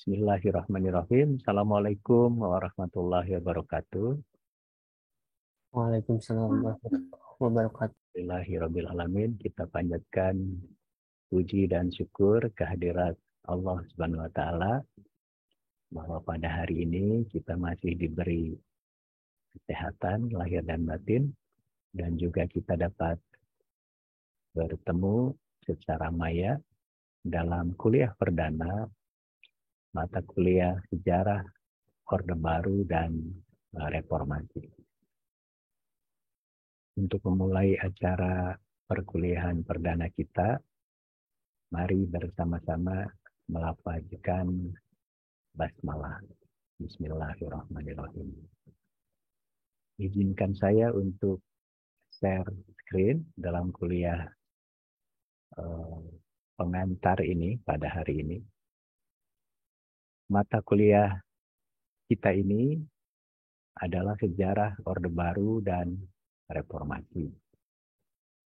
Bismillahirrahmanirrahim. Assalamualaikum warahmatullahi wabarakatuh. Waalaikumsalam warahmatullahi wabarakatuh. Alhamdulillahirrahmanirrahim. Kita panjatkan puji dan syukur kehadirat Allah Subhanahu wa Ta'ala bahwa pada hari ini kita masih diberi kesehatan lahir dan batin, dan juga kita dapat bertemu secara maya dalam kuliah perdana mata kuliah Sejarah Orde Baru dan Reformasi. Untuk memulai acara perkuliahan perdana kita, mari bersama-sama melafazkan basmalah. Bismillahirrahmanirrahim. Izinkan saya untuk share screen dalam kuliah pengantar ini pada hari ini. Mata kuliah kita ini adalah Sejarah Orde Baru dan Reformasi.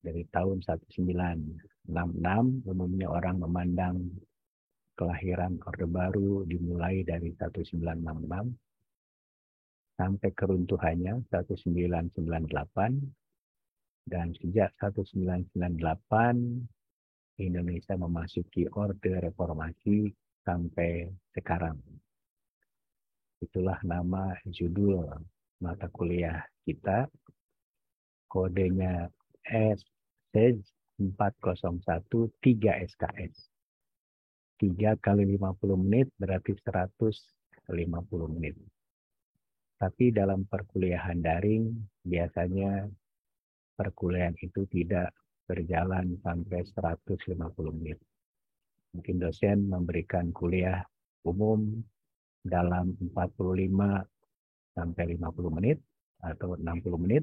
Dari tahun 1966, umumnya orang memandang kelahiran Orde Baru dimulai dari 1966 sampai keruntuhannya 1998, dan sejak 1998 Indonesia memasuki Orde Reformasi sampai sekarang. Itulah nama judul mata kuliah kita. Kodenya S401 3 SKS. 3 kali 50 menit berarti 150 menit. Tapi dalam perkuliahan daring, biasanya perkuliahan itu tidak berjalan sampai 150 menit. Mungkin dosen memberikan kuliah umum dalam 45 sampai 50 menit atau 60 menit,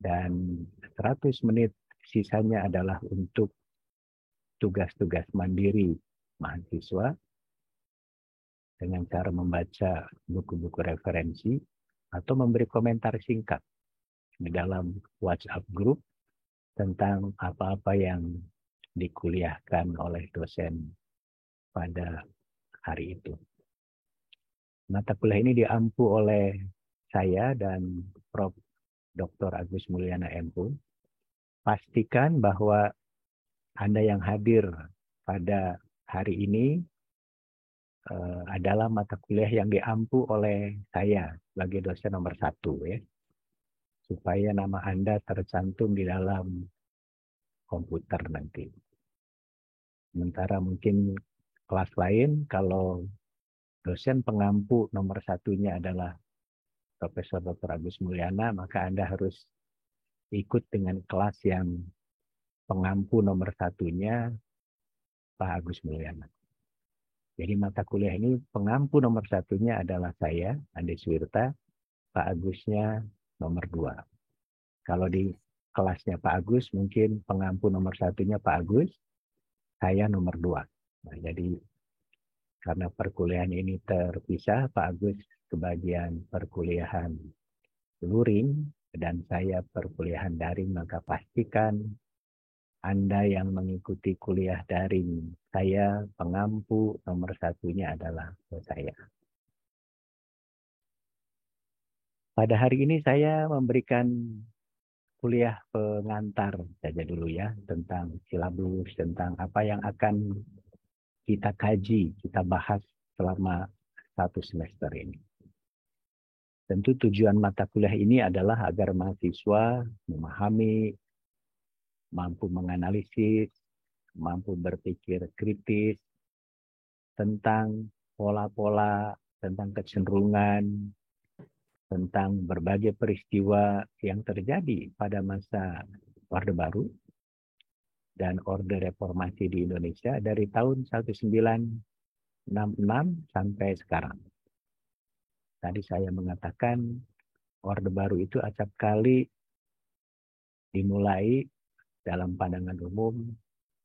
dan 100 menit sisanya adalah untuk tugas-tugas mandiri mahasiswa dengan cara membaca buku-buku referensi atau memberi komentar singkat di dalam WhatsApp group tentang apa-apa yang dikuliahkan oleh dosen pada hari itu. Mata kuliah ini diampu oleh saya dan Prof. Dr. Agus Mulyana MPU. Pastikan bahwa Anda yang hadir pada hari ini adalah mata kuliah yang diampu oleh saya sebagai dosen nomor 1, ya, supaya nama Anda tercantum di dalam komputer nanti. Sementara mungkin kelas lain, kalau dosen pengampu nomor 1-nya adalah Profesor Dr. Agus Mulyana, maka Anda harus ikut dengan kelas yang pengampu nomor 1-nya Pak Agus Mulyana. Jadi mata kuliah ini pengampu nomor 1-nya adalah saya, Andi Swirta, Pak Agusnya nomor 2. Kalau di kelasnya Pak Agus, mungkin pengampu nomor 1-nya Pak Agus, saya nomor 2. Nah, jadi karena perkuliahan ini terpisah, Pak Agus kebagian perkuliahan luring dan saya perkuliahan daring, maka pastikan Anda yang mengikuti kuliah daring saya, pengampu nomor 1-nya adalah saya. Pada hari ini saya memberikan kuliah pengantar saja dulu, ya, tentang silabus, tentang apa yang akan kita kaji, kita bahas selama 1 semester ini. Tentu tujuan mata kuliah ini adalah agar mahasiswa memahami, mampu menganalisis, mampu berpikir kritis tentang pola-pola, tentang kecenderungan, tentang berbagai peristiwa yang terjadi pada masa Orde Baru dan Orde Reformasi di Indonesia dari tahun 1966 sampai sekarang. Tadi saya mengatakan Orde Baru itu acap kali dimulai dalam pandangan umum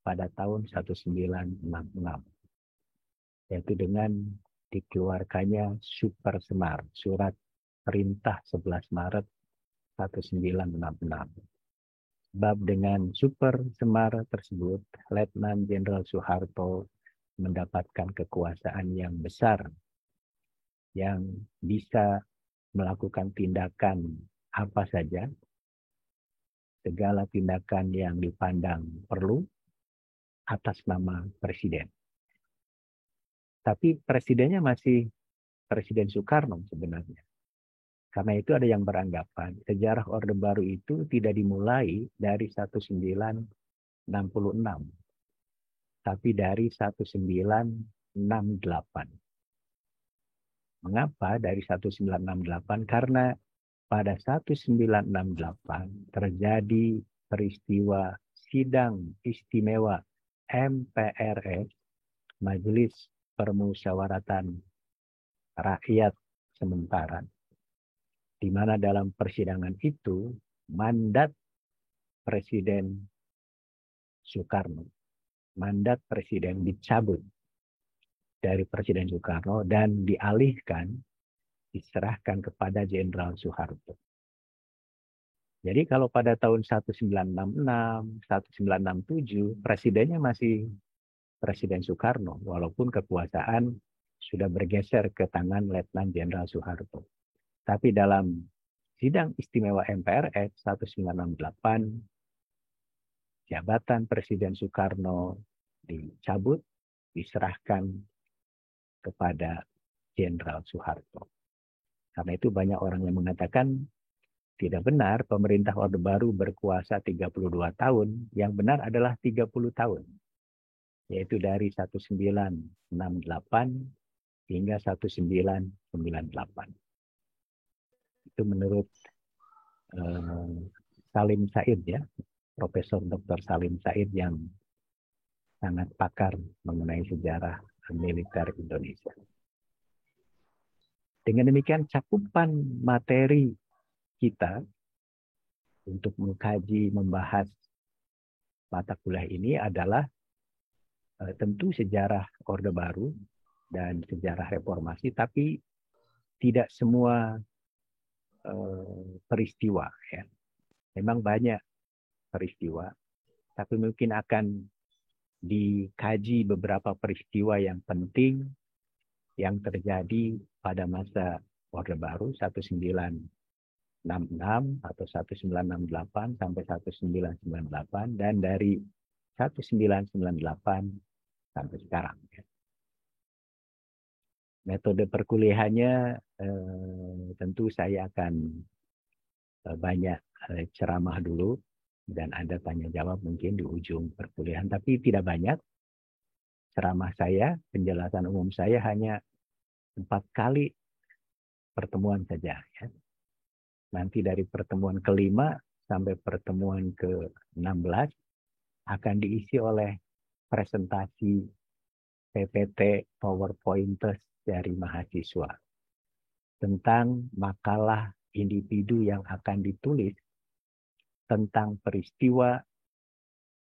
pada tahun 1966, yaitu dengan dikeluarkannya Super Semar, Surat Perintah 11 Maret 1966. Sebab dengan Super Semar tersebut, Letnan Jenderal Soeharto mendapatkan kekuasaan yang besar, yang bisa melakukan tindakan apa saja, segala tindakan yang dipandang perlu atas nama presiden. Tapi presidennya masih Presiden Soekarno sebenarnya. Karena itu ada yang beranggapan sejarah Orde Baru itu tidak dimulai dari 1966, tapi dari 1968. Mengapa dari 1968? Karena pada 1968 terjadi peristiwa sidang istimewa MPRS, Majelis Permusyawaratan Rakyat Sementara, di mana dalam persidangan itu mandat Presiden Soekarno, mandat Presiden dicabut dari Presiden Soekarno dan diserahkan kepada Jenderal Soeharto. Jadi kalau pada tahun 1966, 1967, presidennya masih Presiden Soekarno, walaupun kekuasaan sudah bergeser ke tangan Letnan Jenderal Soeharto. Tapi dalam sidang istimewa MPRS 1968, jabatan Presiden Soekarno dicabut, diserahkan kepada Jenderal Soeharto. Karena itu banyak orang yang mengatakan tidak benar pemerintah Orde Baru berkuasa 32 tahun, yang benar adalah 30 tahun. Yaitu dari 1968 hingga 1998. Itu menurut Salim Said ya, Profesor Dr. Salim Said yang sangat pakar mengenai sejarah militer Indonesia. Dengan demikian cakupan materi kita untuk mengkaji, membahas mata kuliah ini adalah tentu sejarah Orde Baru dan sejarah reformasi, tapi tidak semua peristiwa. Ya. Memang banyak peristiwa, tapi mungkin akan dikaji beberapa peristiwa yang penting yang terjadi pada masa Orde Baru 1966 atau 1968 sampai 1998 dan dari 1998 sampai sekarang. Metode perkuliahannya tentu saya akan banyak ceramah dulu dan ada tanya jawab mungkin di ujung perkuliahan, tapi tidak banyak. Ceramah saya, penjelasan umum saya hanya 4 kali pertemuan saja. Ya. Nanti dari pertemuan ke-5 sampai pertemuan ke-16 akan diisi oleh presentasi PPT PowerPoint dari mahasiswa tentang makalah individu yang akan ditulis tentang peristiwa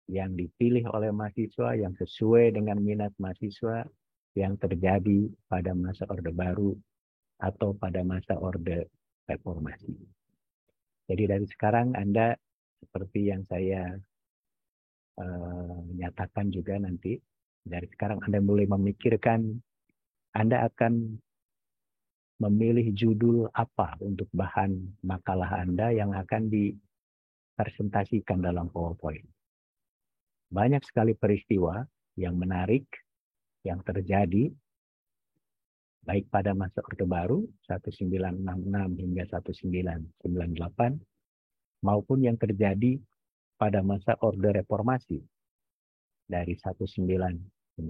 yang dipilih oleh mahasiswa yang sesuai dengan minat mahasiswa yang terjadi pada masa Orde Baru atau pada masa Orde Reformasi. Jadi dari sekarang Anda seperti yang saya nyatakan juga nanti, dari sekarang Anda mulai memikirkan Anda akan memilih judul apa untuk bahan makalah Anda yang akan dipresentasikan dalam PowerPoint. Banyak sekali peristiwa yang menarik yang terjadi baik pada masa Orde Baru 1966 hingga 1998 maupun yang terjadi pada masa Orde Reformasi dari 1998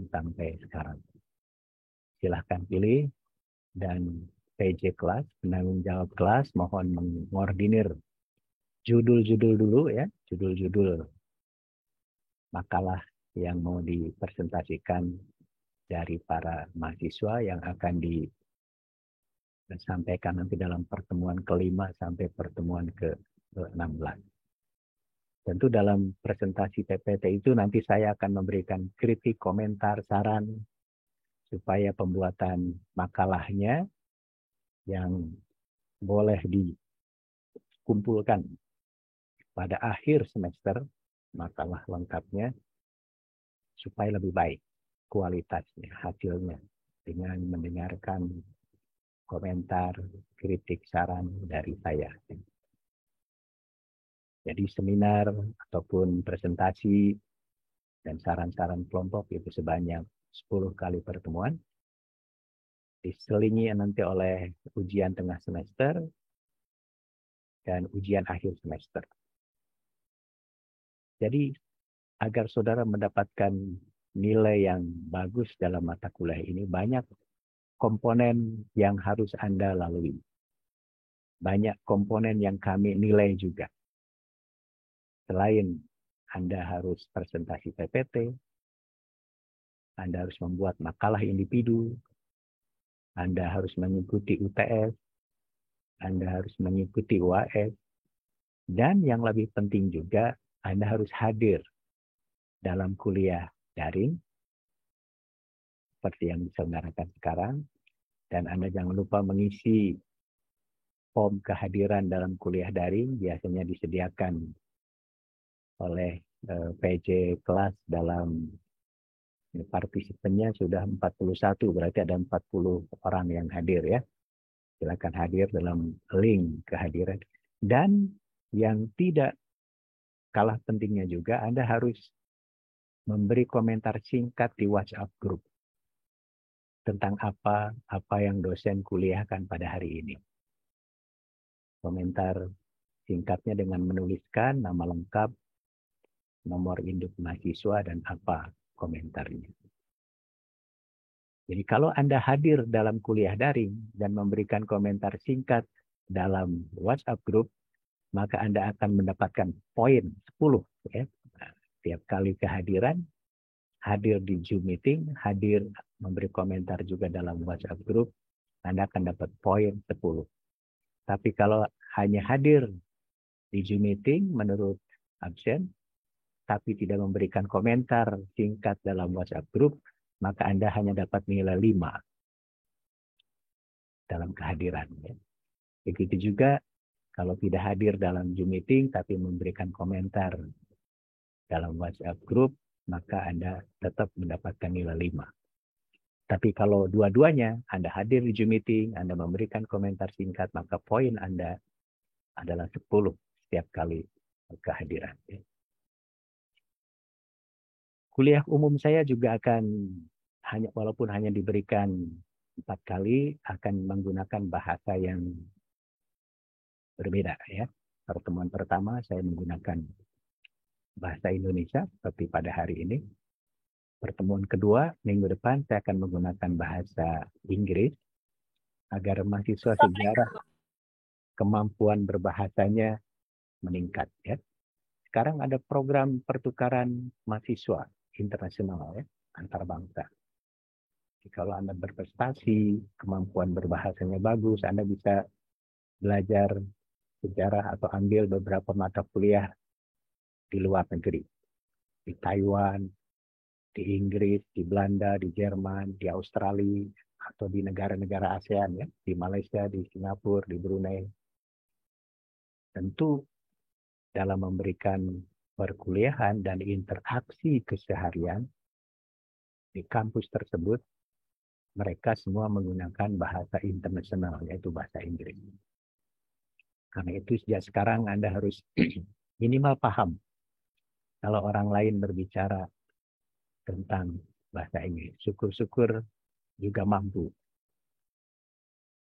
sampai sekarang. Silahkan pilih dan PJ kelas, penanggung jawab kelas mohon mengordinir judul-judul dulu ya, judul-judul makalah yang mau dipresentasikan dari para mahasiswa yang akan disampaikan nanti dalam pertemuan ke-5 sampai pertemuan ke-16. Tentu dalam presentasi PPT itu nanti saya akan memberikan kritik, komentar, saran supaya pembuatan makalahnya yang boleh dikumpulkan pada akhir semester, makalah lengkapnya supaya lebih baik. kualitasnya, hasilnya, dengan mendengarkan komentar, kritik, saran dari saya. Jadi seminar ataupun presentasi dan saran-saran kelompok itu sebanyak 10 kali pertemuan. Diselingi nanti oleh ujian tengah semester dan ujian akhir semester. Jadi agar saudara mendapatkan nilai yang bagus dalam mata kuliah ini, banyak komponen yang harus Anda lalui. Banyak komponen yang kami nilai juga. Selain Anda harus presentasi PPT, Anda harus membuat makalah individu, Anda harus mengikuti UTS, Anda harus mengikuti UAS, dan yang lebih penting juga, Anda harus hadir dalam kuliah daring, seperti yang diselenggarakan sekarang, dan Anda jangan lupa mengisi form kehadiran dalam kuliah daring, biasanya disediakan oleh PJ kelas dalam partisipannya sudah 41, berarti ada 40 orang yang hadir ya. Silakan hadir dalam link kehadiran. Dan yang tidak kalah pentingnya juga, Anda harus memberi komentar singkat di WhatsApp group tentang apa yang dosen kuliahkan pada hari ini. Komentar singkatnya dengan menuliskan nama lengkap, nomor induk mahasiswa, dan apa komentarnya. Jadi kalau Anda hadir dalam kuliah daring dan memberikan komentar singkat dalam WhatsApp group, maka Anda akan mendapatkan poin 10. Ya. Nah, setiap kali kehadiran, hadir di Zoom meeting, hadir memberi komentar juga dalam WhatsApp group, Anda akan dapat poin 10. Tapi kalau hanya hadir di Zoom meeting menurut absen, tapi tidak memberikan komentar singkat dalam WhatsApp group, maka Anda hanya dapat nilai 5 dalam kehadiran. Ya. Begitu juga kalau tidak hadir dalam Zoom meeting, tapi memberikan komentar dalam WhatsApp group, maka Anda tetap mendapatkan nilai 5. Tapi kalau dua-duanya, Anda hadir di Zoom meeting, Anda memberikan komentar singkat, maka poin Anda adalah 10 setiap kali kehadiran. Ya. Kuliah umum saya juga akan walaupun hanya diberikan 4 kali, akan menggunakan bahasa yang berbeda ya. Pertemuan pertama saya menggunakan bahasa Indonesia seperti pada hari ini. Pertemuan kedua minggu depan saya akan menggunakan bahasa Inggris agar mahasiswa sejarah kemampuan berbahasanya meningkat ya. Sekarang ada program pertukaran mahasiswa internasional ya, antar bangsa. Jadi kalau Anda berprestasi, kemampuan berbahasanya bagus, Anda bisa belajar sejarah atau ambil beberapa mata kuliah di luar negeri. Di Taiwan, di Inggris, di Belanda, di Jerman, di Australia, atau di negara-negara ASEAN ya, di Malaysia, di Singapura, di Brunei. Tentu dalam memberikan perkuliahan dan interaksi keseharian di kampus tersebut, mereka semua menggunakan bahasa internasional, yaitu bahasa Inggris. Karena itu sejak sekarang Anda harus minimal paham kalau orang lain berbicara tentang bahasa Inggris. Syukur-syukur juga mampu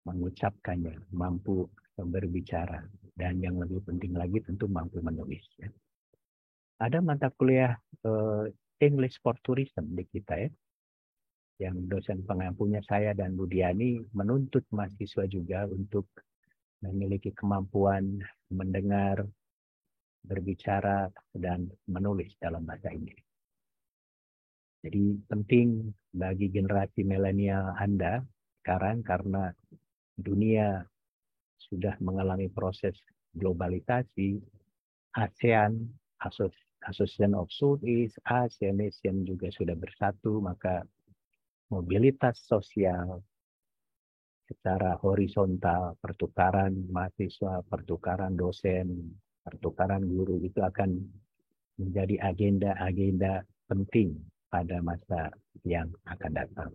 mengucapkannya, mampu berbicara, dan yang lebih penting lagi tentu mampu menulis. Ya. Ada mata kuliah English for Tourism di kita ya, yang dosen pengampunya saya dan Budiani menuntut mahasiswa juga untuk memiliki kemampuan mendengar, berbicara, dan menulis dalam bahasa Inggris. Jadi penting bagi generasi milenial Anda sekarang karena dunia sudah mengalami proses globalisasi, ASEAN, Association of Southeast Asian Nation juga sudah bersatu, maka mobilitas sosial secara horizontal, pertukaran mahasiswa, pertukaran dosen, pertukaran guru itu akan menjadi agenda-agenda penting pada masa yang akan datang.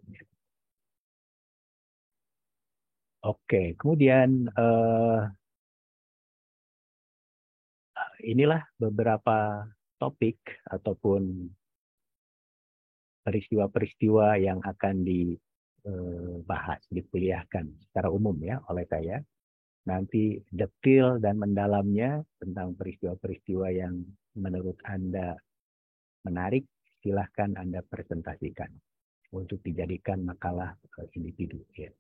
Oke, kemudian inilah beberapa topik ataupun peristiwa-peristiwa yang akan dibahas, dikuliahkan secara umum ya oleh saya. Nanti detail dan mendalamnya tentang peristiwa-peristiwa yang menurut Anda menarik, silahkan Anda presentasikan untuk dijadikan makalah individu. Ya.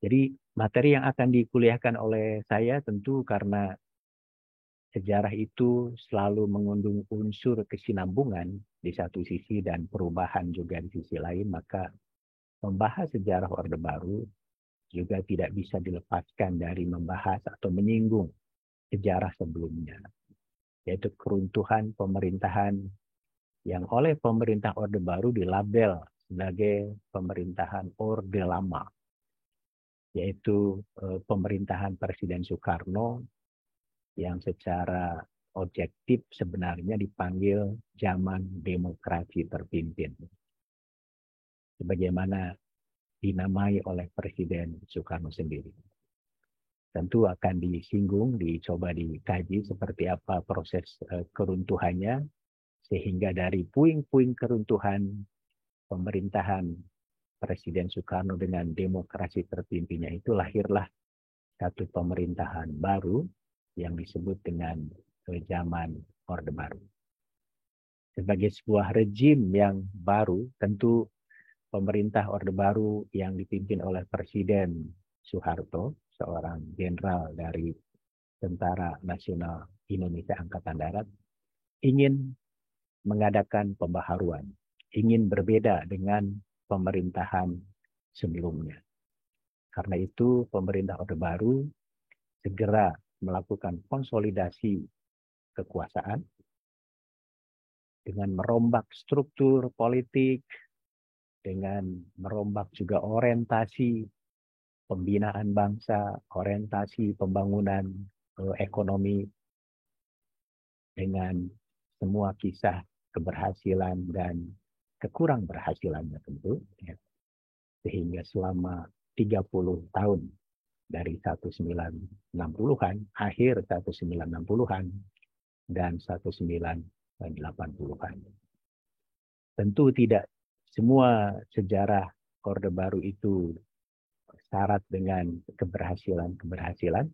Jadi materi yang akan dikuliahkan oleh saya tentu karena sejarah itu selalu mengandung unsur kesinambungan di satu sisi dan perubahan juga di sisi lain, maka membahas sejarah Orde Baru juga tidak bisa dilepaskan dari membahas atau menyinggung sejarah sebelumnya, yaitu keruntuhan pemerintahan yang oleh pemerintah Orde Baru dilabel sebagai pemerintahan Orde Lama, yaitu pemerintahan Presiden Soekarno yang secara objektif sebenarnya dipanggil zaman demokrasi terpimpin. Sebagaimana dinamai oleh Presiden Soekarno sendiri. Tentu akan disinggung, dicoba dikaji seperti apa proses keruntuhannya, sehingga dari puing-puing keruntuhan pemerintahan Presiden Soekarno dengan demokrasi terpimpinnya itu lahirlah satu pemerintahan baru yang disebut dengan zaman Orde Baru. Sebagai sebuah rejim yang baru, tentu pemerintah Orde Baru yang dipimpin oleh Presiden Soeharto, seorang jenderal dari Tentara Nasional Indonesia Angkatan Darat, ingin mengadakan pembaharuan, ingin berbeda dengan pemerintahan sebelumnya. Karena itu pemerintah Orde Baru segera melakukan konsolidasi kekuasaan dengan merombak struktur politik, dengan merombak juga orientasi pembinaan bangsa, orientasi pembangunan ekonomi, dengan semua kisah keberhasilan dan kekurang berhasilannya tentu. Ya. Sehingga selama 30 tahun dari 1960-an, akhir 1960-an, dan 1980-an. Tentu tidak semua sejarah Orde Baru itu syarat dengan keberhasilan.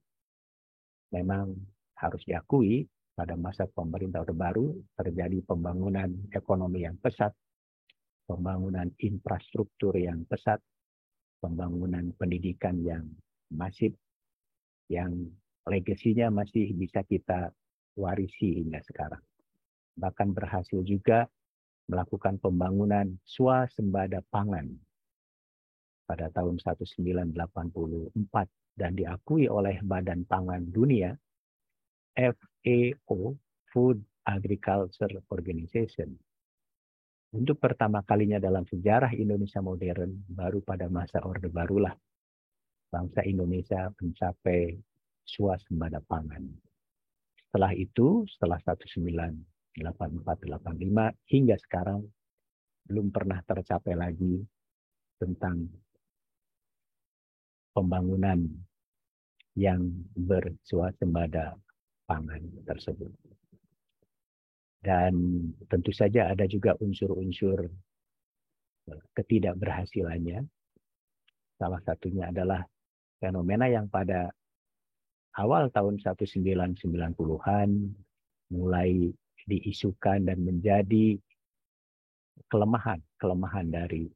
Memang harus diakui pada masa pemerintah Orde Baru terjadi pembangunan ekonomi yang pesat, pembangunan infrastruktur yang pesat, pembangunan pendidikan yang masif, yang legasinya masih bisa kita warisi hingga sekarang. Bahkan berhasil juga melakukan pembangunan swasembada pangan pada tahun 1984 dan diakui oleh Badan Pangan Dunia, FAO, Food Agriculture Organization. Untuk pertama kalinya dalam sejarah Indonesia modern, baru pada masa Orde Barulah bangsa Indonesia mencapai swasembada pangan. Setelah itu, setelah 1984-85 hingga sekarang, belum pernah tercapai lagi tentang pembangunan yang berswasembada pangan tersebut. Dan tentu saja ada juga unsur-unsur ketidakberhasilannya. Salah satunya adalah fenomena yang pada awal tahun 1990-an mulai diisukan dan menjadi kelemahan dari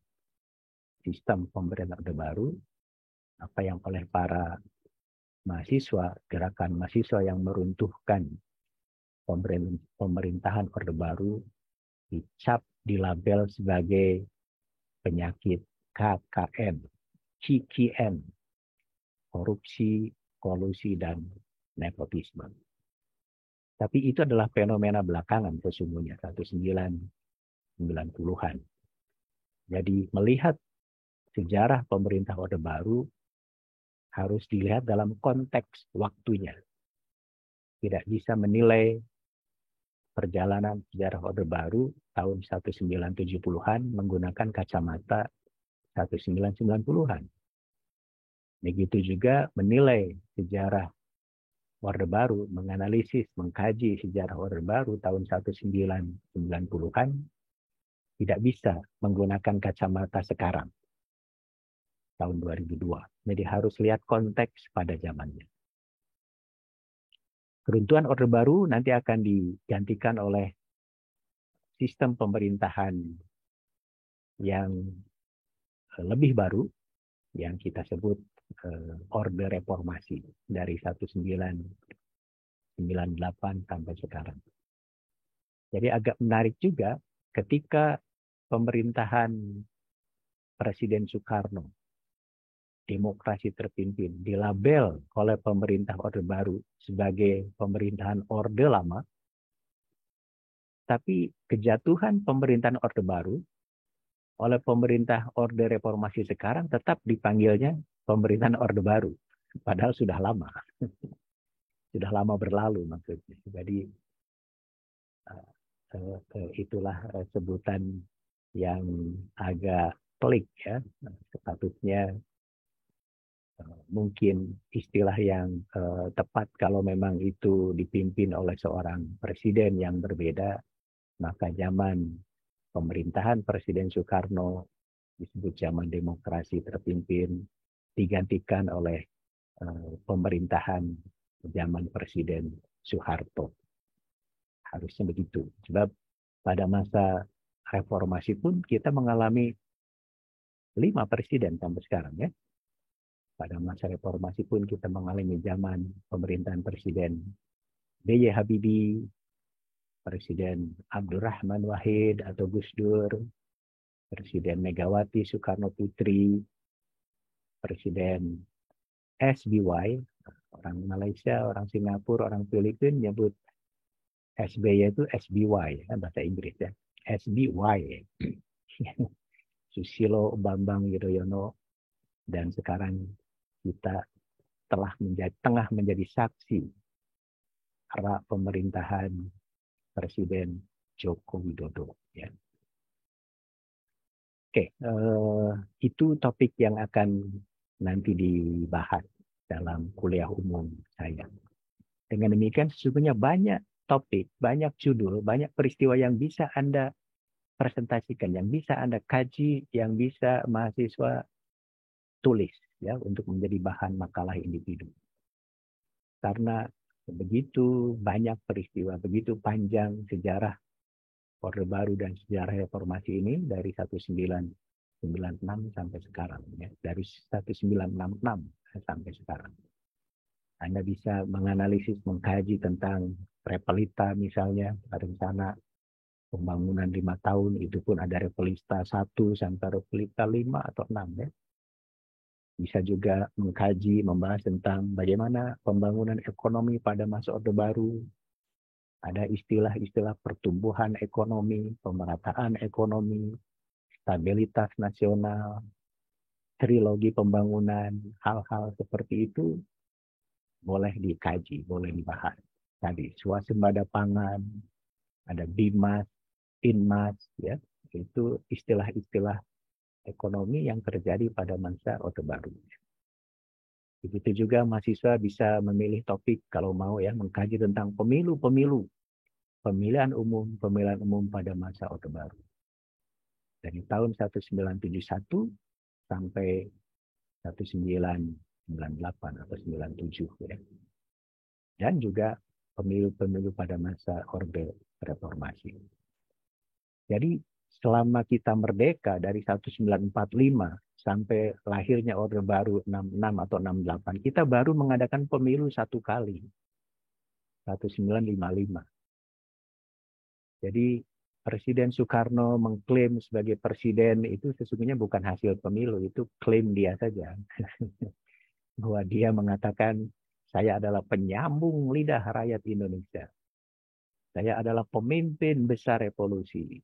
sistem pemerintahan Orde Baru, apa yang oleh para mahasiswa, gerakan mahasiswa yang meruntuhkan pemerintahan Orde Baru dicap, dilabel sebagai penyakit KKN, CKN, korupsi, kolusi, dan nepotisme. Tapi itu adalah fenomena belakangan sesungguhnya, 1990-an. Jadi melihat sejarah pemerintah Orde Baru harus dilihat dalam konteks waktunya. Tidak bisa menilai perjalanan sejarah Orde Baru tahun 1970-an menggunakan kacamata 1990-an. Begitu juga menilai sejarah Orde Baru, menganalisis, mengkaji sejarah Orde Baru tahun 1990-an, tidak bisa menggunakan kacamata sekarang, tahun 2002. Jadi harus lihat konteks pada zamannya. Keruntuhan Orde Baru nanti akan digantikan oleh sistem pemerintahan yang lebih baru, yang kita sebut Orde Reformasi dari 1998 sampai sekarang. Jadi agak menarik juga ketika pemerintahan Presiden Soekarno, demokrasi terpimpin, dilabel oleh pemerintah Orde Baru sebagai pemerintahan Orde Lama, tapi kejatuhan pemerintahan Orde Baru oleh pemerintah Orde Reformasi sekarang tetap dipanggilnya pemerintahan Orde Baru. Padahal sudah lama. Sudah lama berlalu maksudnya. Jadi itulah sebutan yang agak pelik ya. Statusnya mungkin istilah yang tepat kalau memang itu dipimpin oleh seorang presiden yang berbeda, maka zaman pemerintahan Presiden Soekarno disebut zaman demokrasi terpimpin, digantikan oleh pemerintahan zaman Presiden Soeharto. Harusnya begitu. Sebab pada masa reformasi pun kita mengalami 5 presiden sampai sekarang ya. Pada masa reformasi pun kita mengalami zaman pemerintahan Presiden B.J. Habibie, Presiden Abdurrahman Wahid atau Gus Dur, Presiden Megawati Soekarno Putri, Presiden SBY, orang Malaysia, orang Singapura, orang Filipina nyebut SBY itu SBY, bahasa Inggris ya. SBY. Susilo Bambang Yudhoyono, dan sekarang kita tengah menjadi saksi era pemerintahan Presiden Joko Widodo. Ya. Oke, itu topik yang akan nanti dibahas dalam kuliah umum saya. Dengan demikian sesungguhnya banyak topik, banyak judul, banyak peristiwa yang bisa Anda presentasikan, yang bisa Anda kaji, yang bisa mahasiswa tulis ya untuk menjadi bahan makalah individu. Karena begitu banyak peristiwa, begitu panjang sejarah Orde Baru dan sejarah reformasi ini dari 1996 sampai sekarang ya, dari 1966 sampai sekarang. Anda bisa menganalisis, mengkaji tentang Repelita misalnya, rencana pembangunan 5 tahun, itu pun ada Repelita 1 sampai Repelita 5 atau 6 ya. Bisa juga mengkaji, membahas tentang bagaimana pembangunan ekonomi pada masa Orde Baru. Ada istilah-istilah pertumbuhan ekonomi, pemerataan ekonomi, stabilitas nasional, trilogi pembangunan, hal-hal seperti itu boleh dikaji, boleh dibahas. Tadi swasembada pangan, ada BIMAS, INMAS, ya, itu istilah-istilah ekonomi yang terjadi pada masa Orde Baru. Begitu juga mahasiswa bisa memilih topik kalau mau ya, mengkaji tentang pemilihan umum pada masa Orde Baru. Dari tahun 1971 sampai 1998 atau 97 ya. Dan juga pemilu-pemilu pada masa Orde Reformasi. Jadi selama kita merdeka dari 1945 sampai lahirnya Orde Baru 66 atau 68, kita baru mengadakan pemilu 1 kali. 1955. Jadi Presiden Soekarno mengklaim sebagai presiden itu sesungguhnya bukan hasil pemilu, itu klaim dia saja. Bahwa dia mengatakan, saya adalah penyambung lidah rakyat Indonesia. Saya adalah pemimpin besar revolusi.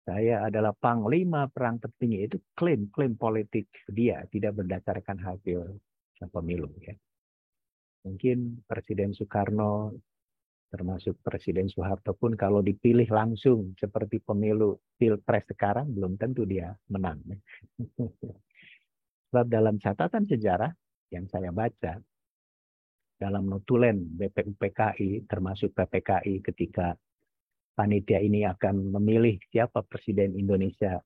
Saya adalah panglima perang tertinggi. Itu klaim politik dia, tidak berdasarkan hasil pemilu. Ya. Mungkin Presiden Soekarno termasuk Presiden Soeharto pun kalau dipilih langsung seperti pemilu pilpres sekarang belum tentu dia menang. Sebab dalam catatan sejarah yang saya baca dalam notulen BPUPKI termasuk PPKI ketika panitia ini akan memilih siapa Presiden Indonesia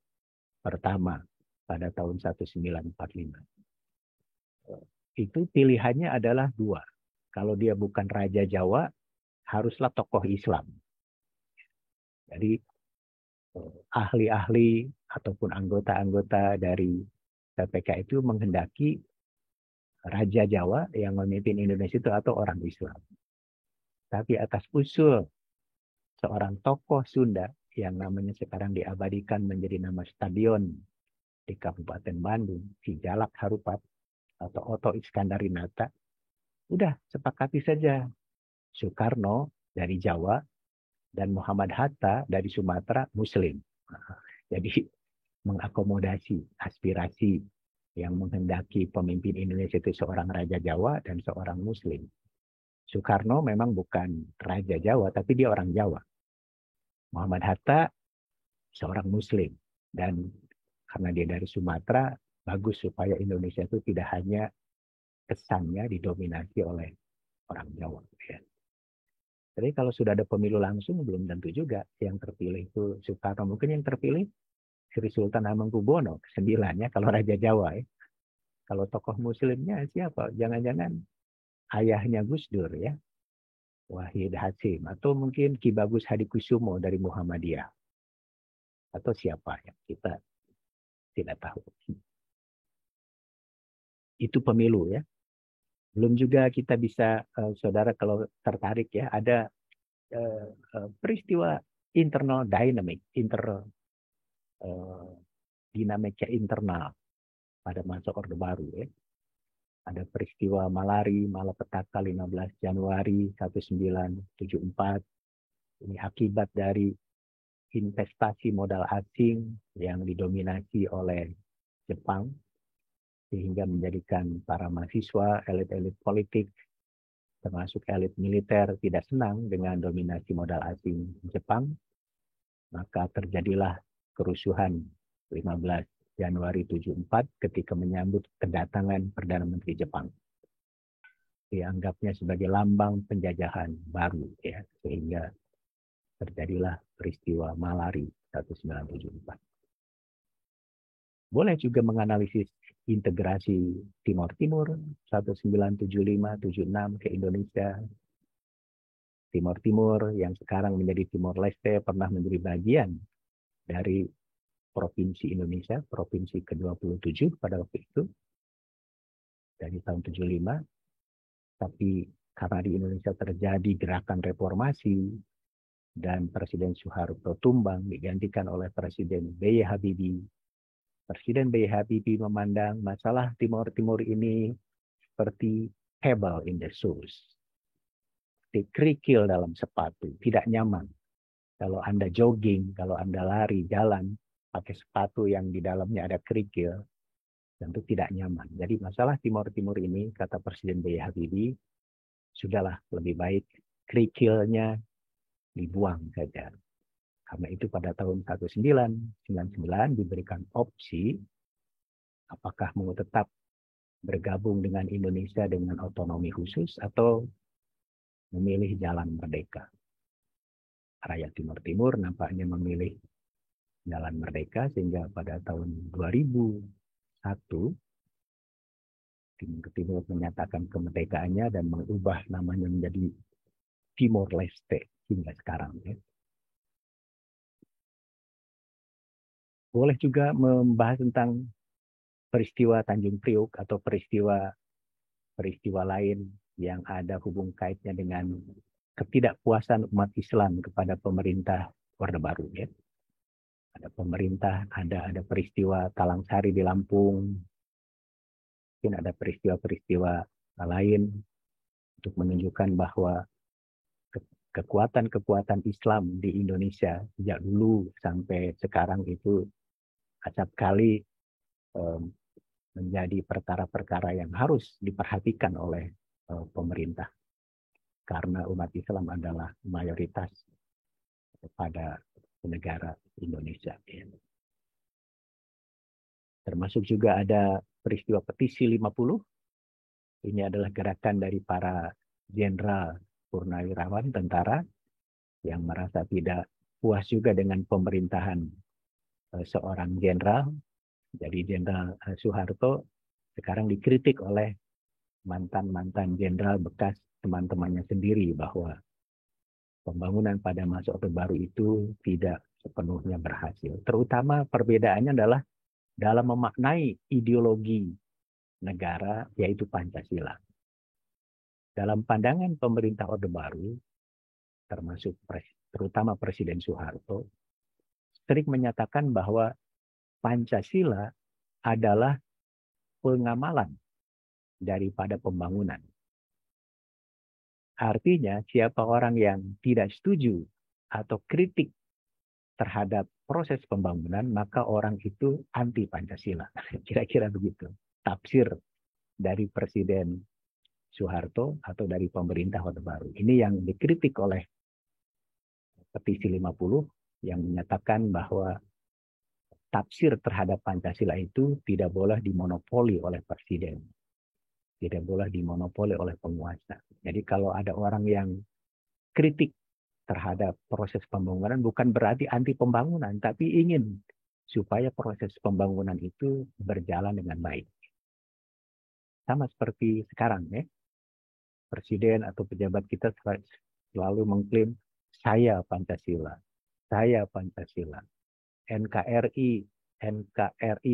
pertama pada tahun 1945. Itu pilihannya adalah dua. Kalau dia bukan Raja Jawa, haruslah tokoh Islam. Jadi ahli-ahli ataupun anggota-anggota dari PPK itu menghendaki Raja Jawa yang memimpin Indonesia itu atau orang Islam. Tapi atas usul seorang tokoh Sunda yang namanya sekarang diabadikan menjadi nama stadion di Kabupaten Bandung, Sijalak Harupat atau Oto Iskandarinata, udah sepakati saja Soekarno dari Jawa dan Muhammad Hatta dari Sumatera Muslim. Jadi mengakomodasi aspirasi yang menghendaki pemimpin Indonesia itu seorang Raja Jawa dan seorang Muslim. Soekarno memang bukan Raja Jawa, tapi dia orang Jawa. Muhammad Hatta seorang Muslim. Dan karena dia dari Sumatera, bagus supaya Indonesia itu tidak hanya kesannya didominasi oleh orang Jawa. Ya. Jadi kalau sudah ada pemilu langsung, belum tentu juga yang terpilih itu Soekarno. Mungkin yang terpilih Sri Sultan Hamengkubuwono, ke-9 kalau Raja Jawa. Ya. Kalau tokoh Muslimnya siapa? Jangan-jangan ayahnya Gus Dur ya, Wahid Hasim. Atau mungkin Ki Bagus Hadikusumo dari Muhammadiyah. Atau siapa ya, kita tidak tahu. Itu pemilu ya. Belum juga kita bisa, saudara kalau tertarik ya, ada peristiwa internal dynamic, dinamika internal pada masa Orde Baru ya. Ada peristiwa Malari, Malapetaka 15 Januari 1974. Ini akibat dari investasi modal asing yang didominasi oleh Jepang, sehingga menjadikan para mahasiswa, elit-elit politik, termasuk elit militer tidak senang dengan dominasi modal asing Jepang. Maka terjadilah kerusuhan 15 Januari 74 ketika menyambut kedatangan Perdana Menteri Jepang. Dianggapnya sebagai lambang penjajahan baru ya, sehingga terjadilah peristiwa Malari 1974. Boleh juga menganalisis integrasi Timor Timur 1975-76 ke Indonesia. Timor Timur yang sekarang menjadi Timor Leste pernah menjadi bagian dari Provinsi Indonesia, Provinsi ke-27 pada waktu itu, dari tahun 75. Tapi karena di Indonesia terjadi gerakan reformasi dan Presiden Soeharto tumbang digantikan oleh Presiden B.J. Habibie. Presiden B.J. Habibie memandang masalah Timor Timur ini seperti pebble in the shoes. Seperti kerikil dalam sepatu, tidak nyaman. Kalau Anda jogging, kalau Anda lari, jalan, pakai sepatu yang di dalamnya ada kerikil, tentu tidak nyaman. Jadi masalah Timor Timur ini, kata Presiden B.J. Habibie, sudahlah lebih baik kerikilnya dibuang saja. Karena itu pada tahun 1999 diberikan opsi apakah mau tetap bergabung dengan Indonesia dengan otonomi khusus atau memilih jalan merdeka. Rakyat Timor Timur nampaknya memilih jalan merdeka sehingga pada tahun 2001 Timor Timur menyatakan kemerdekaannya dan mengubah namanya menjadi Timor Leste hingga sekarang. Ya. Boleh juga membahas tentang peristiwa Tanjung Priok atau peristiwa lain yang ada hubung kaitnya dengan ketidakpuasan umat Islam kepada pemerintah Orde Baru. Ya. Ada pemerintah, ada peristiwa Talang Sari di Lampung, mungkin ada peristiwa-peristiwa lain untuk menunjukkan bahwa kekuatan-kekuatan Islam di Indonesia sejak dulu sampai sekarang itu acap kali menjadi perkara-perkara yang harus diperhatikan oleh pemerintah. karena umat Islam adalah mayoritas pada negara Indonesia. Termasuk juga ada peristiwa petisi 50. Ini adalah gerakan dari para jenderal purnawirawan tentara yang merasa tidak puas juga dengan pemerintahan seorang jenderal. Jadi Jenderal Soeharto sekarang dikritik oleh mantan-mantan jenderal bekas teman-temannya sendiri bahwa pembangunan pada masa Orde Baru itu tidak sepenuhnya berhasil. Terutama perbedaannya adalah dalam memaknai ideologi negara, yaitu Pancasila. Dalam pandangan pemerintah Orde Baru, termasuk terutama Presiden Soeharto, sering menyatakan bahwa Pancasila adalah pengamalan daripada pembangunan. Artinya, siapa orang yang tidak setuju atau kritik terhadap proses pembangunan, maka orang itu anti Pancasila. Kira-kira begitu. Tafsir dari Presiden Soeharto atau dari pemerintah Orde Baru. Ini yang dikritik oleh petisi 50 yang menyatakan bahwa tafsir terhadap Pancasila itu tidak boleh dimonopoli oleh presiden. Tidak boleh dimonopoli oleh penguasa. Jadi kalau ada orang yang kritik terhadap proses pembangunan bukan berarti anti pembangunan, tapi ingin supaya proses pembangunan itu berjalan dengan baik. Sama seperti sekarang ya. Presiden atau pejabat kita selalu mengklaim saya Pancasila, saya Pancasila, NKRI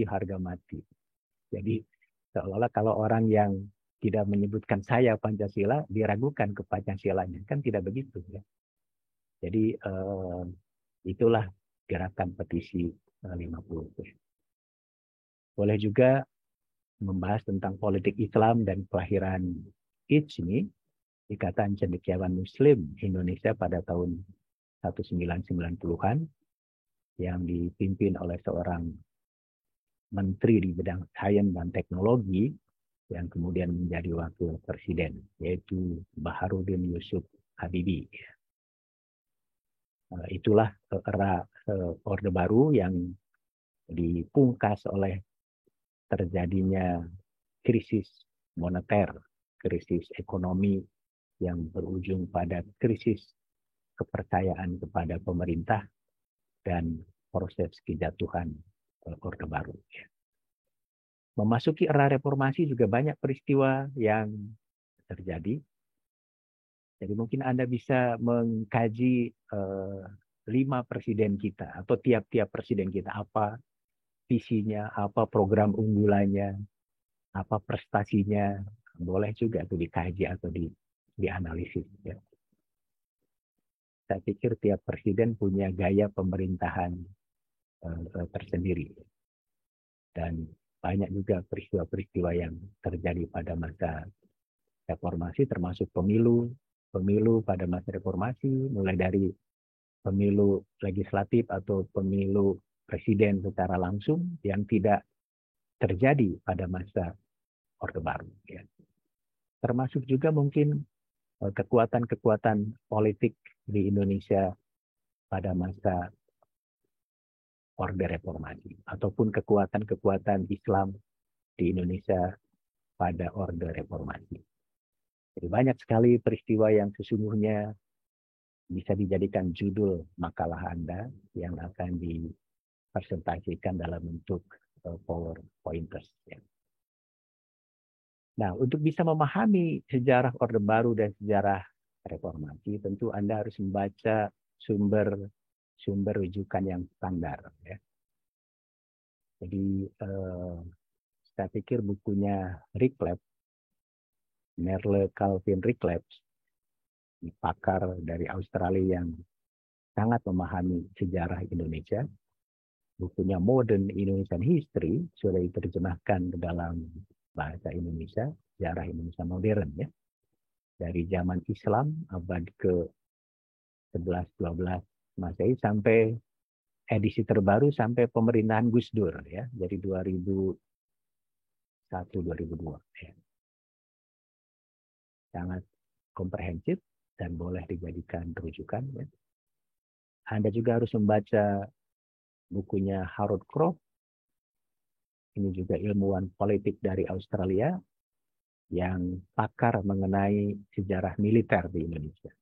harga mati. Jadi seolah-olah kalau orang yang tidak menyebutkan saya Pancasila diragukan ke Pancasilanya, kan tidak begitu ya. Jadi itulah gerakan petisi 50. Boleh juga membahas tentang politik Islam dan kelahiran ICMI, Ikatan Cendekiawan Muslim Indonesia pada tahun 1990-an yang dipimpin oleh seorang menteri di bidang sains dan teknologi yang kemudian menjadi wakil presiden, yaitu Baharudin Yusuf Habibie. Itulah era Orde Baru yang dipungkas oleh terjadinya krisis moneter, krisis ekonomi yang berujung pada krisis kepercayaan kepada pemerintah dan proses kejatuhan Orde Baru. Memasuki era reformasi juga banyak peristiwa yang terjadi. Jadi mungkin Anda bisa mengkaji 5 presiden kita atau tiap-tiap presiden kita, apa visinya, apa program unggulannya, apa prestasinya, boleh juga itu dikaji atau dianalisis. Ya. Saya pikir tiap presiden punya gaya pemerintahan tersendiri. Dan banyak juga peristiwa-peristiwa yang terjadi pada masa reformasi, termasuk pemilu pada masa reformasi, mulai dari pemilu legislatif atau pemilu presiden secara langsung yang tidak terjadi pada masa Orde Baru. Ya. Termasuk juga mungkin kekuatan-kekuatan politik di Indonesia pada masa Orde Reformasi ataupun kekuatan-kekuatan Islam di Indonesia pada Orde Reformasi. Jadi banyak sekali peristiwa yang sesungguhnya bisa dijadikan judul makalah Anda yang akan dipresentasikan dalam bentuk PowerPointers. Ya. Nah, untuk bisa memahami sejarah Orde Baru dan sejarah reformasi, tentu Anda harus membaca sumber rujukan yang standar. Ya. Jadi, saya pikir bukunya Reclap, Merle Calvin Reclap, pakar dari Australia yang sangat memahami sejarah Indonesia. Bukunya Modern Indonesian History sudah diterjemahkan ke dalam bahasa Indonesia, sejarah Indonesia modern ya. Dari zaman Islam abad ke-11-12 Masehi sampai edisi terbaru sampai pemerintahan Gus Dur ya, dari 2001-2002 ya. Sangat komprehensif dan boleh dijadikan rujukan. Ya. Anda juga harus membaca bukunya Harold Croft. Ini juga ilmuwan politik dari Australia yang pakar mengenai sejarah militer di Indonesia.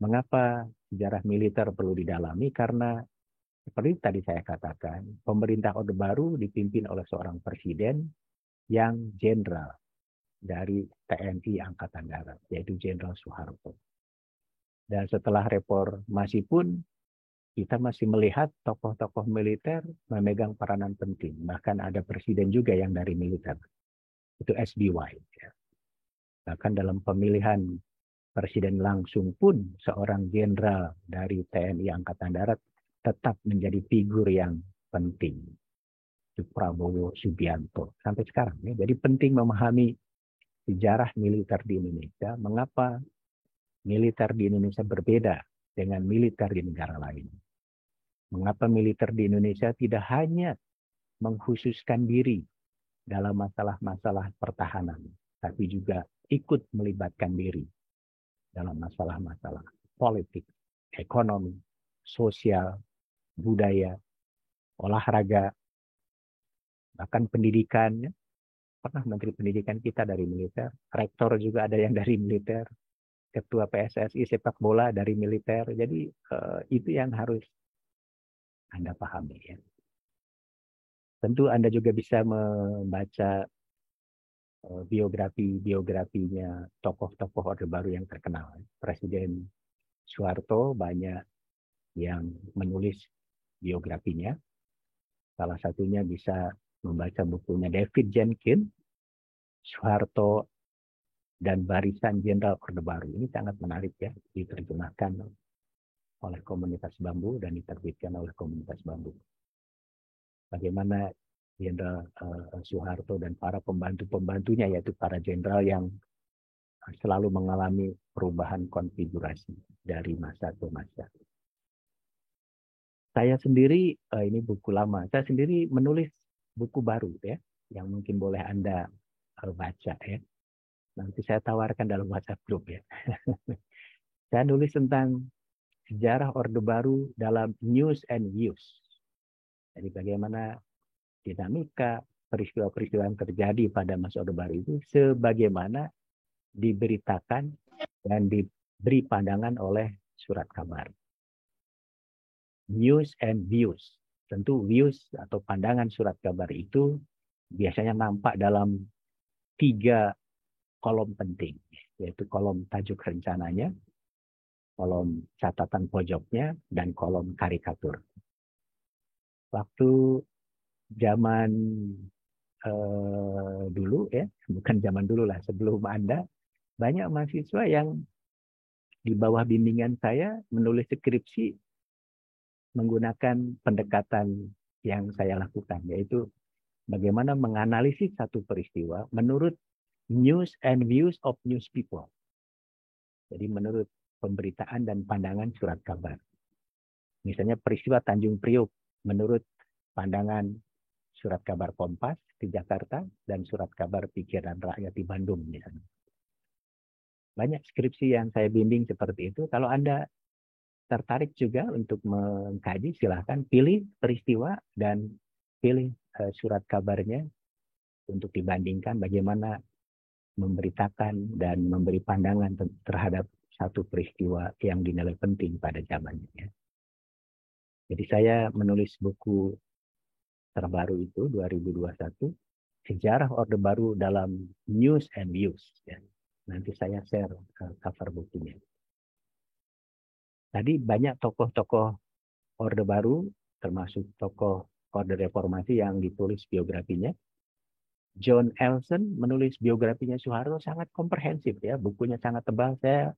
Mengapa sejarah militer perlu didalami? Karena seperti tadi saya katakan, pemerintah Orde Baru dipimpin oleh seorang presiden yang jenderal dari TNI Angkatan Darat, yaitu Jenderal Soeharto. Dan setelah reformasi pun, kita masih melihat tokoh-tokoh militer memegang peranan penting. Bahkan ada presiden juga yang dari militer. Itu SBY. Ya. Bahkan dalam pemilihan presiden langsung pun, seorang jenderal dari TNI Angkatan Darat tetap menjadi figur yang penting. Itu Prabowo Subianto. Sampai sekarang. Ya. Jadi penting memahami sejarah militer di Indonesia. Mengapa militer di Indonesia berbeda dengan militer di negara lain. Mengapa militer di Indonesia tidak hanya mengkhususkan diri dalam masalah-masalah pertahanan, tapi juga ikut melibatkan diri dalam masalah-masalah politik, ekonomi, sosial, budaya, olahraga, bahkan pendidikan. Pernah Menteri Pendidikan kita dari militer, rektor juga ada yang dari militer, ketua PSSI sepak bola dari militer. Jadi itu yang harus Anda pahami. Ya. Tentu Anda juga bisa membaca biografinya tokoh-tokoh Orde Baru yang terkenal. Presiden Soeharto banyak yang menulis biografinya. Salah satunya bisa membaca bukunya David Jenkins, Soeharto dan Barisan Jenderal Orde Baru. Ini sangat menarik ya, diterjemahkan oleh Komunitas Bambu dan diterbitkan oleh Komunitas Bambu. Bagaimana Jenderal Soeharto dan para pembantu-pembantunya, yaitu para jenderal yang selalu mengalami perubahan konfigurasi dari masa ke masa. Saya sendiri, ini buku lama, saya sendiri menulis buku baru ya, yang mungkin boleh Anda baca ya. Nanti saya tawarkan dalam WhatsApp group ya. Saya nulis tentang sejarah Orde Baru dalam news and views. Jadi bagaimana dinamika peristiwa-peristiwa yang terjadi pada masa Orde Baru itu sebagaimana diberitakan dan diberi pandangan oleh surat kabar. News and views. Tentu views atau pandangan surat kabar itu biasanya nampak dalam 3 kolom penting, yaitu kolom tajuk rencananya, kolom catatan pojoknya, dan kolom karikatur. Waktu zaman dulu ya, bukan zaman dulu lah, sebelum Anda, banyak mahasiswa yang di bawah bimbingan saya menulis skripsi menggunakan pendekatan yang saya lakukan, yaitu bagaimana menganalisis satu peristiwa menurut news and views of news people. Jadi menurut pemberitaan dan pandangan surat kabar. Misalnya peristiwa Tanjung Priok menurut pandangan surat kabar Kompas di Jakarta dan surat kabar Pikiran Rakyat di Bandung misalnya. Banyak skripsi yang saya bimbing seperti itu. Kalau Anda tertarik juga untuk mengkaji, silahkan pilih peristiwa dan pilih surat kabarnya untuk dibandingkan bagaimana memberitakan dan memberi pandangan terhadap satu peristiwa yang dinilai penting pada zamannya. Jadi saya menulis buku terbaru itu 2021, Sejarah Orde Baru dalam News and Views. Ya. Nanti saya share cover bukunya. Tadi banyak tokoh-tokoh Orde Baru, termasuk tokoh Orde Reformasi yang ditulis biografinya. John Elson menulis biografinya Soeharto sangat komprehensif ya, bukunya sangat tebal. Saya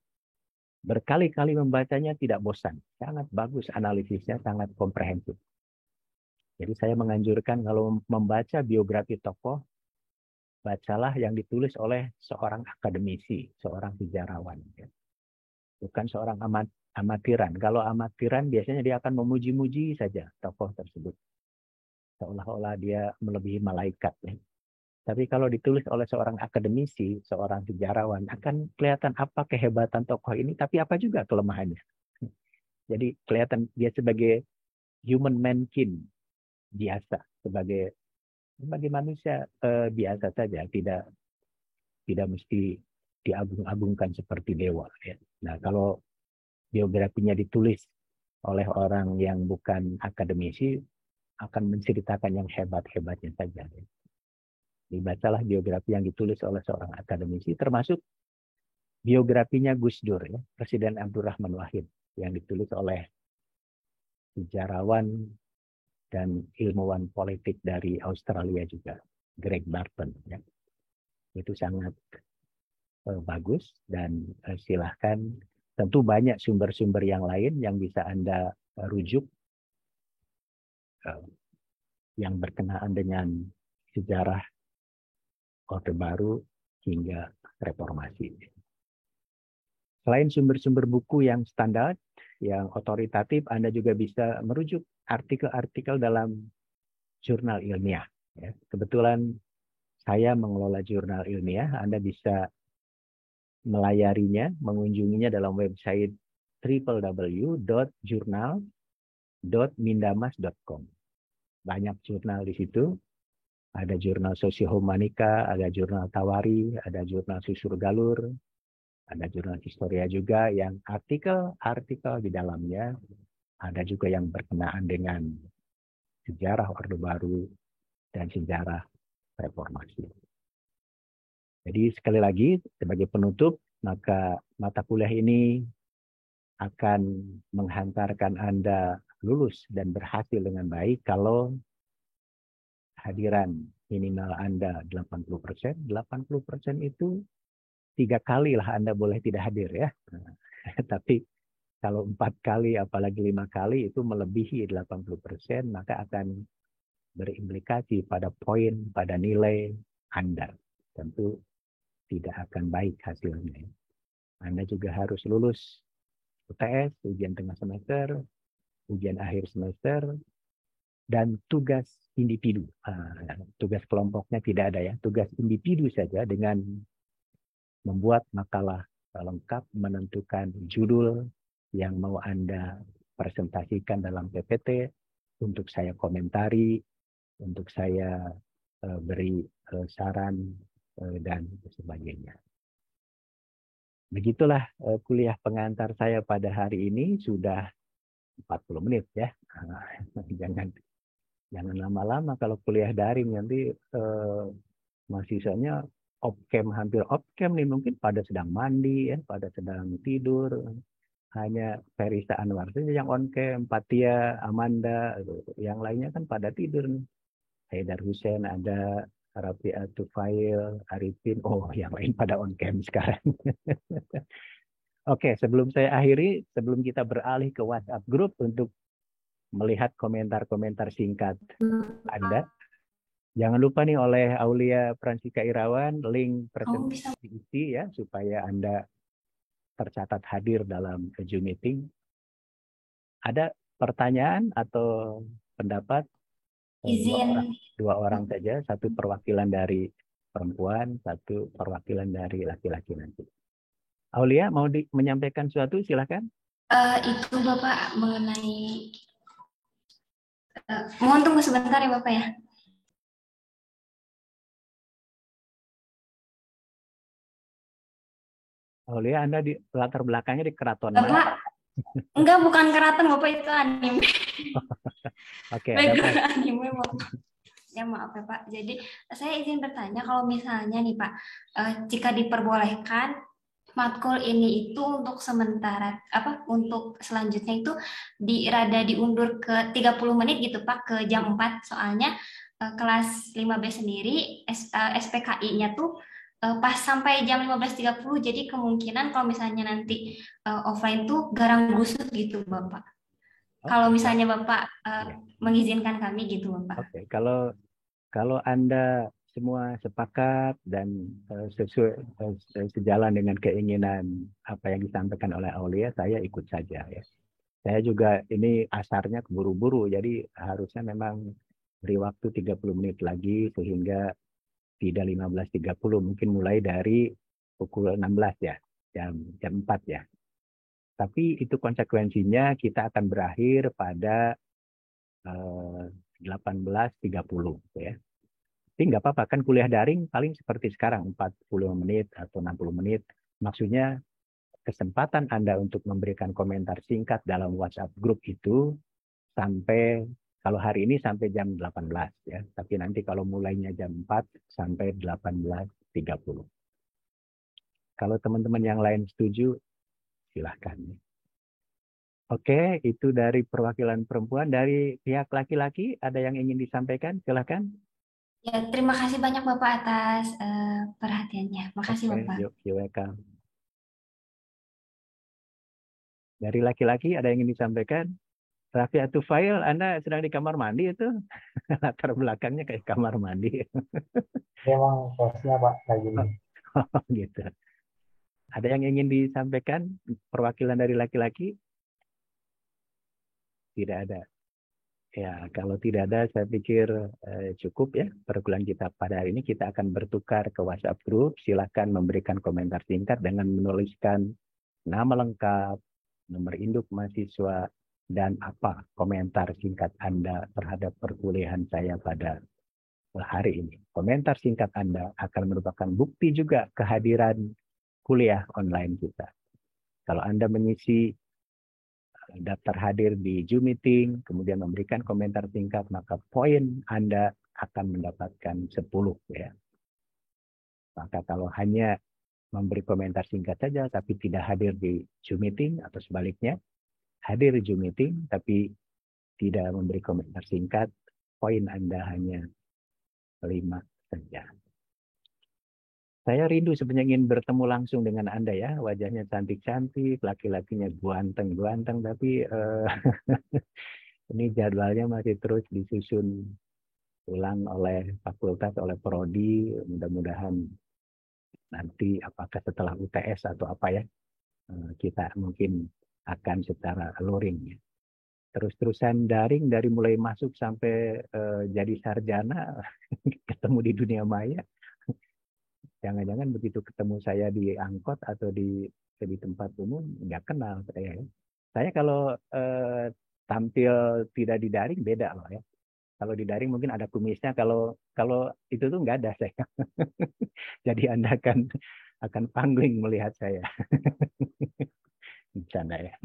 berkali-kali membacanya tidak bosan. Sangat bagus analisisnya, sangat komprehensif. Jadi saya menganjurkan kalau membaca biografi tokoh, bacalah yang ditulis oleh seorang akademisi, seorang sejarawan. Ya. Bukan seorang amatiran. Kalau amatiran biasanya dia akan memuji-muji saja tokoh tersebut. Seolah-olah dia melebihi malaikat. Ya. Tapi kalau ditulis oleh seorang akademisi, seorang sejarawan, akan kelihatan apa kehebatan tokoh ini, tapi apa juga kelemahannya. Jadi kelihatan dia sebagai human mankind biasa, sebagai manusia biasa saja, tidak mesti diagung-agungkan seperti dewa. Ya. Nah, kalau biografinya ditulis oleh orang yang bukan akademisi, akan menceritakan yang hebat-hebatnya saja. Ya. Dibacalah biografi yang ditulis oleh seorang akademisi, termasuk biografinya Gus Dur, ya, Presiden Abdurrahman Wahid, yang ditulis oleh sejarawan dan ilmuwan politik dari Australia juga, Greg Barton. Ya. Itu sangat bagus dan silahkan. Tentu banyak sumber-sumber yang lain yang bisa Anda rujuk yang berkenaan dengan sejarah Orde Baru hingga Reformasi. Selain sumber-sumber buku yang standar, yang otoritatif, Anda juga bisa merujuk artikel-artikel dalam jurnal ilmiah. Ya. Kebetulan saya mengelola jurnal ilmiah, Anda bisa melayarinya, mengunjunginya dalam website www.journal.mindamas.com. Banyak jurnal di situ. Ada jurnal Sosiohumanika, ada jurnal Tawari, ada jurnal Susur Galur, ada jurnal Historia juga yang artikel-artikel di dalamnya ada juga yang berkenaan dengan sejarah Orde Baru dan sejarah reformasi. Jadi sekali lagi sebagai penutup, maka mata kuliah ini akan menghantarkan Anda lulus dan berhasil dengan baik kalau hadiran minimal Anda 80%. 80% itu 3 kali lah Anda boleh tidak hadir ya. Tapi kalau 4 kali apalagi 5 kali itu melebihi 80%, maka akan berimplikasi pada poin, pada nilai Anda. Tentu tidak akan baik hasilnya. Anda juga harus lulus UTS, ujian tengah semester, ujian akhir semester, dan tugas individu. Tugas kelompoknya tidak ada ya, tugas individu saja dengan membuat makalah lengkap, menentukan judul yang mau Anda presentasikan dalam PPT, untuk saya komentari, untuk saya beri saran dan sebagainya. Begitulah kuliah pengantar saya pada hari ini, sudah 40 menit ya. Jangan lama-lama kalau kuliah daring, nanti mahasiswanya hampir off cam nih, mungkin pada sedang mandi ya, pada sedang tidur. Hanya Ferisa Anwar saja yang on cam, Patia, Amanda, yang lainnya kan pada tidur nih. Haidar Hussein ada, Rafiatul Fail, Arifin, yang lain pada on cam sekarang. Oke, sebelum saya akhiri, sebelum kita beralih ke WhatsApp group untuk melihat komentar-komentar singkat Anda, jangan lupa nih oleh Aulia Pransika Irawan, link presentasi diisi ya, supaya Anda tercatat hadir dalam Zoom meeting. Ada pertanyaan atau pendapat? Dua orang saja, satu perwakilan dari perempuan, satu perwakilan dari laki-laki nanti. Aulia mau menyampaikan sesuatu, silakan. Itu Bapak mengenai mohon tunggu sebentar ya Bapak ya. Aulia, Anda di latar belakangnya di keraton Bapak, mana? enggak, bukan keraton Bapak, itu anime. Oke, background anime Bapak. Ya maaf ya Pak. Jadi saya izin bertanya, kalau misalnya nih Pak, jika diperbolehkan matkul ini itu untuk sementara untuk selanjutnya itu rada diundur ke 30 menit gitu Pak, ke jam 4, soalnya kelas 5B sendiri SPKI-nya tuh pas sampai jam 15.30, jadi kemungkinan kalau misalnya nanti offline tuh garang gusut gitu Bapak. Kalau misalnya Bapak mengizinkan kami gitu Bapak. Oke, kalau Anda semua sepakat dan sesuai sejalan dengan keinginan apa yang disampaikan oleh Aulia, saya ikut saja ya. Saya juga ini asarnya keburu-buru, jadi harusnya memang beri waktu 30 menit lagi sehingga tidak 15.30, mungkin mulai dari pukul 16 ya, jam 4 ya. Tapi itu konsekuensinya kita akan berakhir pada 18.30 ya. Tapi nggak apa-apa, kan kuliah daring paling seperti sekarang 40 menit atau 60 menit. Maksudnya kesempatan Anda untuk memberikan komentar singkat dalam WhatsApp grup itu sampai, kalau hari ini sampai jam 18 ya. Tapi nanti kalau mulainya jam 4 sampai 18.30. Kalau teman-teman yang lain setuju, silahkan. Oke, itu dari perwakilan perempuan. Dari pihak laki-laki, ada yang ingin disampaikan? Silahkan. Ya, terima kasih banyak Bapak atas perhatiannya. Makasih Oke, Bapak. you're welcome. Dari laki-laki, ada yang ingin disampaikan? Raffi Atufail, Anda sedang di kamar mandi itu? Latar belakangnya kayak kamar mandi. Memang posnya Pak kayak gini. Oh, gitu. Ada yang ingin disampaikan perwakilan dari laki-laki? Tidak ada. Ya, kalau tidak ada, saya pikir cukup ya perkuliahan kita pada hari ini. Kita akan bertukar ke WhatsApp group. Silakan memberikan komentar singkat dengan menuliskan nama lengkap, nomor induk mahasiswa, dan apa komentar singkat Anda terhadap perkuliahan saya pada hari ini. Komentar singkat Anda akan merupakan bukti juga kehadiran kuliah online kita. Kalau Anda mengisi daftar hadir di Zoom meeting, kemudian memberikan komentar singkat, maka poin Anda akan mendapatkan 10 ya. Maka kalau hanya memberi komentar singkat saja tapi tidak hadir di Zoom meeting atau sebaliknya, hadir di Zoom meeting tapi tidak memberi komentar singkat, poin Anda hanya 5 saja. Saya rindu sebenarnya ingin bertemu langsung dengan Anda ya, wajahnya cantik-cantik, laki-lakinya guanteng-guanteng, tapi ini jadwalnya masih terus disusun ulang oleh fakultas, oleh prodi. Mudah-mudahan nanti apakah setelah UTS atau apa ya, kita mungkin akan secara luring. Terus-terusan daring dari mulai masuk sampai jadi sarjana, ketemu di dunia maya. Jangan-jangan begitu ketemu saya di angkot atau di tempat umum, nggak kenal saya. Saya kalau tampil tidak di daring beda loh ya. Kalau di daring mungkin ada kumisnya, kalau itu tuh nggak ada saya. Jadi Anda akan pangling melihat saya. Bercanda ya.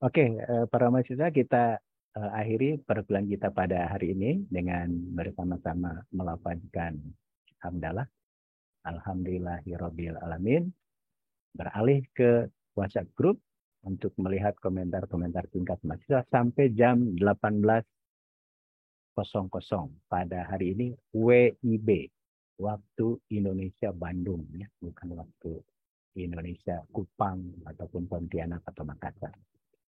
Oke, para mahasiswa, kita akhiri perkuliahan kita pada hari ini dengan bersama-sama melafazkan hamdalah. Alhamdulillahirabbil alamin. Beralih ke WhatsApp group untuk melihat komentar-komentar singkat mahasiswa sampai jam 18.00 pada hari ini WIB, waktu Indonesia Bandung ya, bukan waktu Indonesia Kupang ataupun Pontianak atau Makassar.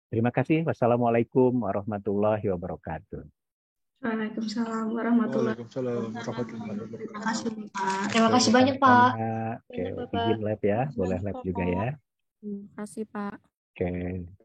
Terima kasih. Wassalamualaikum warahmatullahi wabarakatuh. Waalaikumsalam warahmatullahi Waalaikumsalam wabarakatuh. warahmatullahi Terima kasih Pak. Terima kasih banyak Pak. Oke, izin live ya, boleh live juga ya. Terima kasih Pak. Oke.